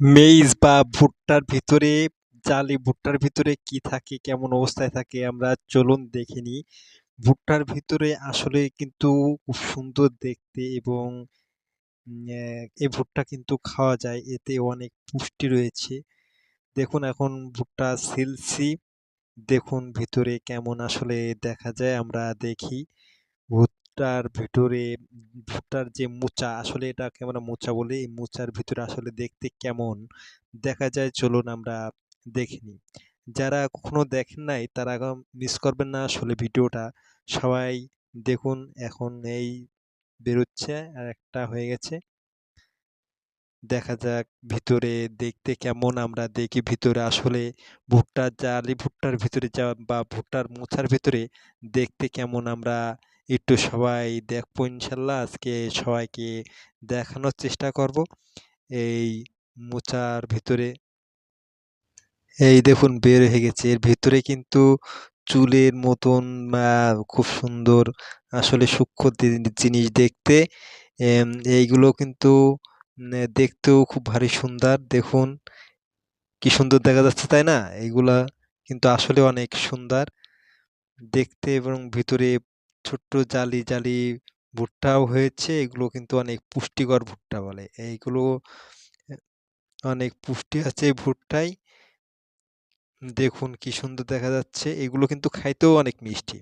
Maids বা ভুট্টার ভিতরে জালি ভুট্টার ভিতরে কি থাকে, কেমন অবস্থায় থাকে আমরা চলুন দেখে নিই। ভুট্টার ভিতরে আসলে কিন্তু খুব সুন্দর দেখতে এবং এই ভুট্টা কিন্তু খাওয়া যায়। এতে অনেক পুষ্টি রয়েছে। দেখুন এখন ভুট্টা ছিলছি। দেখুন ভিতরে কেমন আসলে দেখা যায় আমরা দেখি। ভুট্টার ভিতরে ভুট্টার যে মোচা আসলে এটাকে আমরা মোচা বলি। এই মোচার ভিতরে আসলে দেখতে কেমন দেখা যায় চলুন আমরা দেখে নিই। যারা কখনো দেখেন নাই তারা মিস করবেন না আসলে ভিডিওটা। সবাই দেখুন এখন এই বেরোচ্ছে আর একটা হয়ে গেছে। দেখা যাক ভিতরে দেখতে কেমন আমরা দেখি ভিতরে আসলে ভুট্টার জালি ভুট্টার ভিতরে যা বা ভুট্টার মোচার ভিতরে দেখতে কেমন আমরা একটু সবাই দেখবো ইনশাল্লাহ আজকে সবাইকে দেখানোর চেষ্টা করব এই মোচার ভিতরে। এই দেখুন বের হয়ে গেছে এর ভিতরে কিন্তু চুলের মতন খুব সুন্দর আসলে সূক্ষ্ম জিনিস দেখতে। এম, এইগুলো কিন্তু দেখতেও খুব ভারী সুন্দর। দেখুন কি সুন্দর দেখা যাচ্ছে তাই না? এইগুলা কিন্তু আসলে অনেক সুন্দর দেখতে এবং ভিতরে ছোট্ট জালি জালি ভুট্টাও হয়েছে। এগুলো কিন্তু অনেক পুষ্টিকর ভুট্টা বলে এইগুলো। আহ, অনেক পুষ্টি আছে এই ভুট্টায়। দেখুন কি সুন্দর দেখা যাচ্ছে, এগুলো কিন্তু খাইতেও অনেক মিষ্টি।